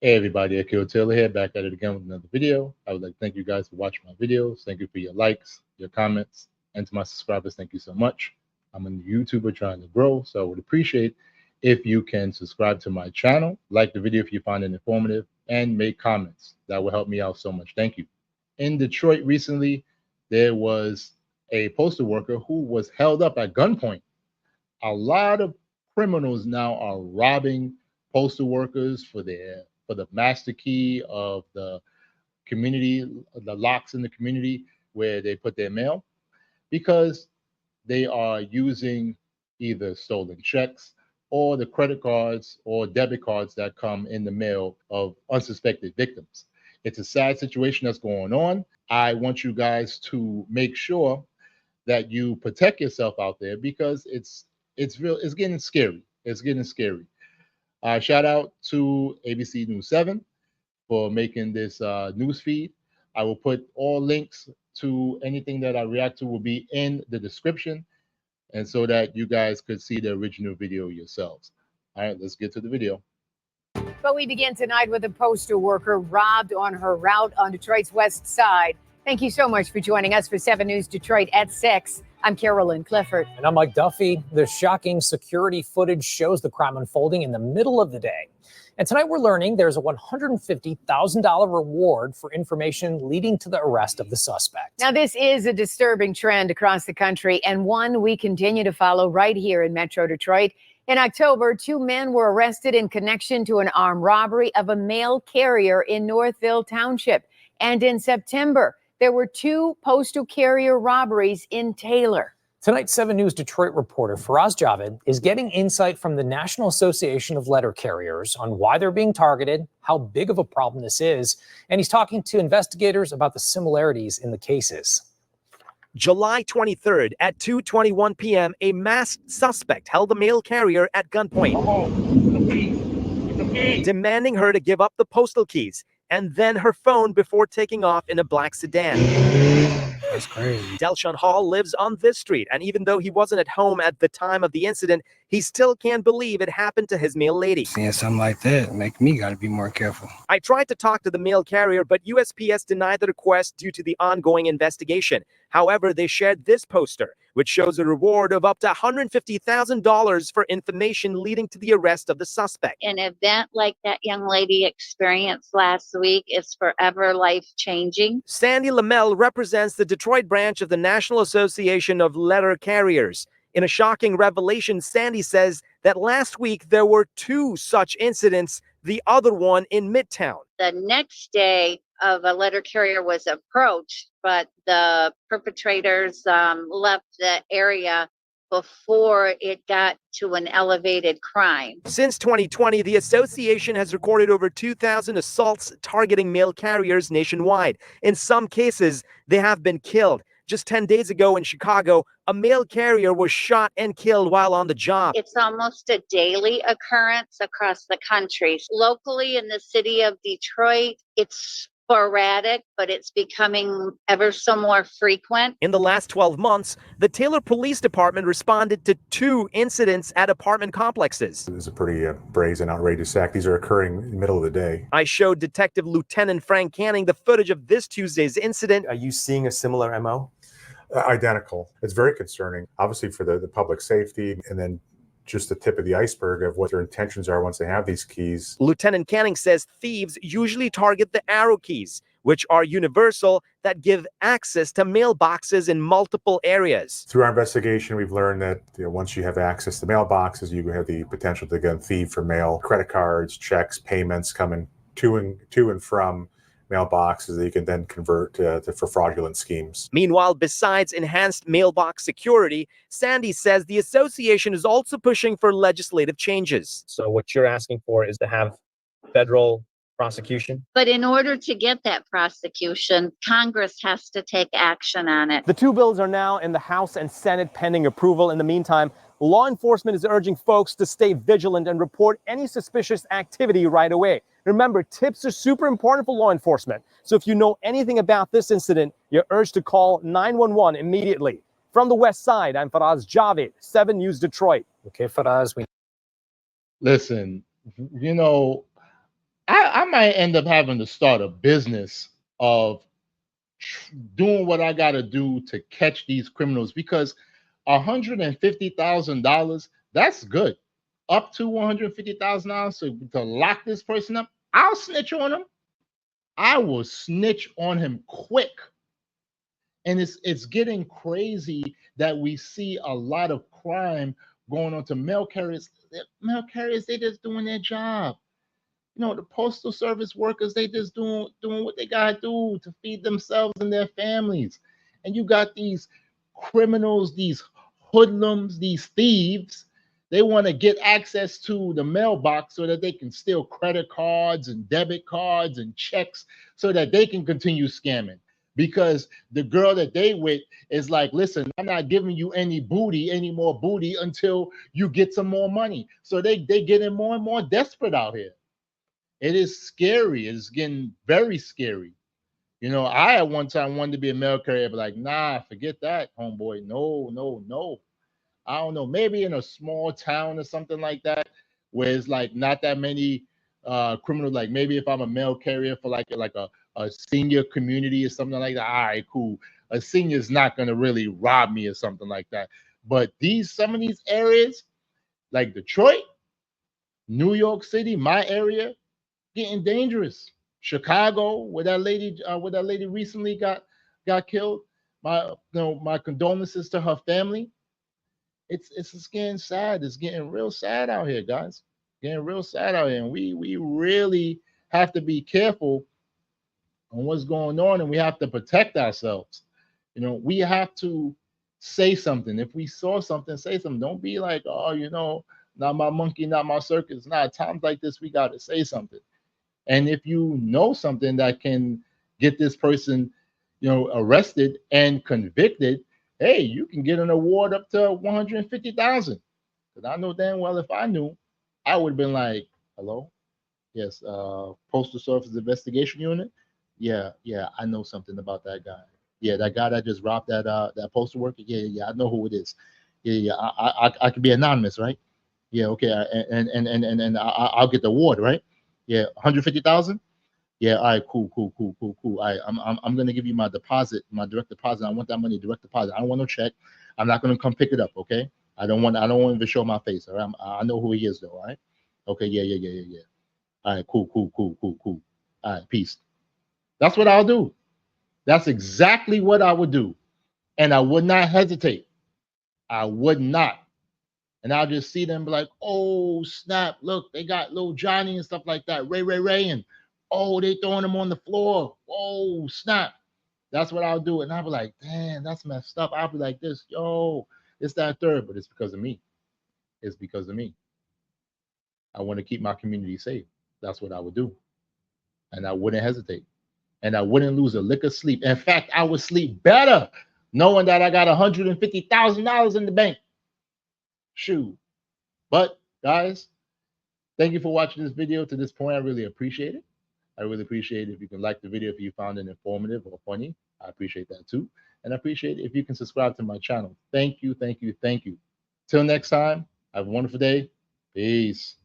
Hey everybody, Akil Taylor here, back at it again with another video. I would like to thank you guys for watching my videos. Thank you for your likes, your comments, and to my subscribers, thank you so much. I'm a YouTuber trying to grow, so I would appreciate if you can subscribe to my channel, like the video if you find it informative, and make comments. That will help me out so much. Thank you. In Detroit recently, there was a postal worker who was held up at gunpoint. A lot of criminals now are robbing postal workers for the master key of the community, the locks in the community where they put their mail, because they are using either stolen checks or the credit cards or debit cards that come in the mail of unsuspected victims. It's a sad situation that's going on. I want you guys to make sure that you protect yourself out there, because it's getting scary. It's getting scary. Shout out to ABC News 7 for making this news feed. I will put all links to anything that I react to will be in the description, and so that you guys could see the original video yourselves. All right, let's get to the video. But we begin tonight with a postal worker robbed on her route on Detroit's west side. Thank you so much for joining us for 7 News Detroit at 6. I'm Carolyn Clifford. And I'm Mike Duffy. The shocking security footage shows the crime unfolding in the middle of the day. And tonight we're learning there's a $150,000 reward for information leading to the arrest of the suspect. Now, this is a disturbing trend across the country, and one we continue to follow right here in Metro Detroit. In October, 2 men were arrested in connection to an armed robbery of a mail carrier in Northville Township. And in September, there were 2 postal carrier robberies in Taylor. Tonight's 7 News Detroit reporter Faraz Javed is getting insight from the National Association of Letter Carriers on why they're being targeted, how big of a problem this is, and he's talking to investigators about the similarities in the cases. July 23rd at 2:21 p.m., a masked suspect held a mail carrier at gunpoint, demanding her to give up the postal keys and then her phone before taking off in a black sedan. That's crazy. Delshon Hall lives on this street, and even though he wasn't at home at the time of the incident, he still can't believe it happened to his mail lady. Seeing something like that make me gotta be more careful. I tried to talk to the mail carrier, but USPS denied the request due to the ongoing investigation. However, they shared this poster, which shows a reward of up to $150,000 for information leading to the arrest of the suspect. An event like that young lady experienced last week is forever life-changing. Sandy Lamel represents the Detroit branch of the National Association of Letter Carriers. In a shocking revelation, Sandy says that last week there were 2 such incidents, the other one in Midtown. The next day of a letter carrier was approached, but the perpetrators left the area before it got to an elevated crime. Since 2020, the association has recorded over 2,000 assaults targeting mail carriers nationwide. In some cases, they have been killed. Just 10 days ago in Chicago, a mail carrier was shot and killed while on the job. It's almost a daily occurrence across the country. Locally in the city of Detroit, it's sporadic, but it's becoming ever so more frequent. In the last 12 months, the Taylor Police Department responded to 2 incidents at apartment complexes. This is a pretty brazen, outrageous act. These are occurring in the middle of the day. I showed Detective Lieutenant Frank Canning the footage of this Tuesday's incident. Are you seeing a similar MO? Identical. It's very concerning, obviously, for the public safety, and then just the tip of the iceberg of what their intentions are once they have these keys. Lieutenant Canning says thieves usually target the arrow keys, which are universal, that give access to mailboxes in multiple areas. Through our investigation, we've learned that once you have access to mailboxes, you have the potential to get thieved for mail, credit cards, checks, payments coming to and from mailboxes that you can then convert for fraudulent schemes. Meanwhile, besides enhanced mailbox security, Sandy says the association is also pushing for legislative changes. So what you're asking for is to have federal prosecution? But in order to get that prosecution, Congress has to take action on it. The 2 bills are now in the House and Senate pending approval. In the meantime, law enforcement is urging folks to stay vigilant and report any suspicious activity right away. Remember, tips are super important for law enforcement. So if you know anything about this incident, you're urged to call 911 immediately. From the West Side, I'm Faraz Javed, 7 News Detroit. Okay, Faraz, Listen, I might end up having to start a business of doing what I got to do to catch these criminals, because $150,000, that's good. Up to $150,000 to lock this person up, I'll snitch on him. I will snitch on him quick. And it's getting crazy that we see a lot of crime going on to mail carriers. Mail carriers, they just doing their job. You know, the postal service workers, they just doing what they gotta do to feed themselves and their families. And you got these criminals, these hoodlums, these thieves. They want to get access to the mailbox so that they can steal credit cards and debit cards and checks so that they can continue scamming. Because the girl that they with is like, listen, I'm not giving you any more booty until you get some more money. So they getting more and more desperate out here. It is scary. It's getting very scary. You know, I at one time wanted to be a mail carrier, but like, nah, forget that, homeboy. No, no, no. I don't know. Maybe in a small town or something like that, where it's like not that many criminals. Like maybe if I'm a mail carrier for like a senior community or something like that. All right, cool. A senior's not gonna really rob me or something like that. But some of these areas, like Detroit, New York City, my area, getting dangerous. Chicago, where that lady recently got killed. My condolences to her family. It's getting sad. It's getting real sad out here, guys. Getting real sad out here, and we really have to be careful on what's going on, and we have to protect ourselves. You know, we have to say something. If we saw something, say something. Don't be like, oh, you know, not my monkey, not my circus. Nah, times like this, we got to say something. And if you know something that can get this person, you know, arrested and convicted, hey, you can get an award up to 150,000. Because I know damn well if I knew, I would have been like, hello, yes, Postal Service Investigation Unit. Yeah, yeah, I know something about that guy. Yeah, that guy that just robbed that postal worker. Yeah, yeah, I know who it is. Yeah, yeah, I could be anonymous, right? Yeah, okay, I'll get the award, right? Yeah, 150,000. Yeah, all right, cool, cool, cool, cool, cool. All right, I'm gonna give you my deposit, my direct deposit. I want that money direct deposit. I don't want no check. I'm not gonna come pick it up, okay? I don't want to show my face. All right, I know who he is though. All right, okay, yeah, yeah, yeah, yeah, yeah. All right, cool, cool, cool, cool, cool. All right, peace. That's what I'll do. That's exactly what I would do, and I would not hesitate. I would not. And I'll just see them be like, oh, snap, look, they got little Johnny and stuff like that. Ray, and oh, they throwing him on the floor. Oh, snap. That's what I'll do. And I'll be like, damn, that's messed up. I'll be like this, yo, it's that third, but it's because of me. It's because of me. I want to keep my community safe. That's what I would do. And I wouldn't hesitate. And I wouldn't lose a lick of sleep. In fact, I would sleep better knowing that I got $150,000 in the bank. Shoot. But guys, thank you for watching this video to this point. I really appreciate it. I really appreciate it if you can like the video if you found it informative or funny. I appreciate that too. And I appreciate it if you can subscribe to my channel. Thank you, thank you, thank you. Till next time, have a wonderful day. Peace.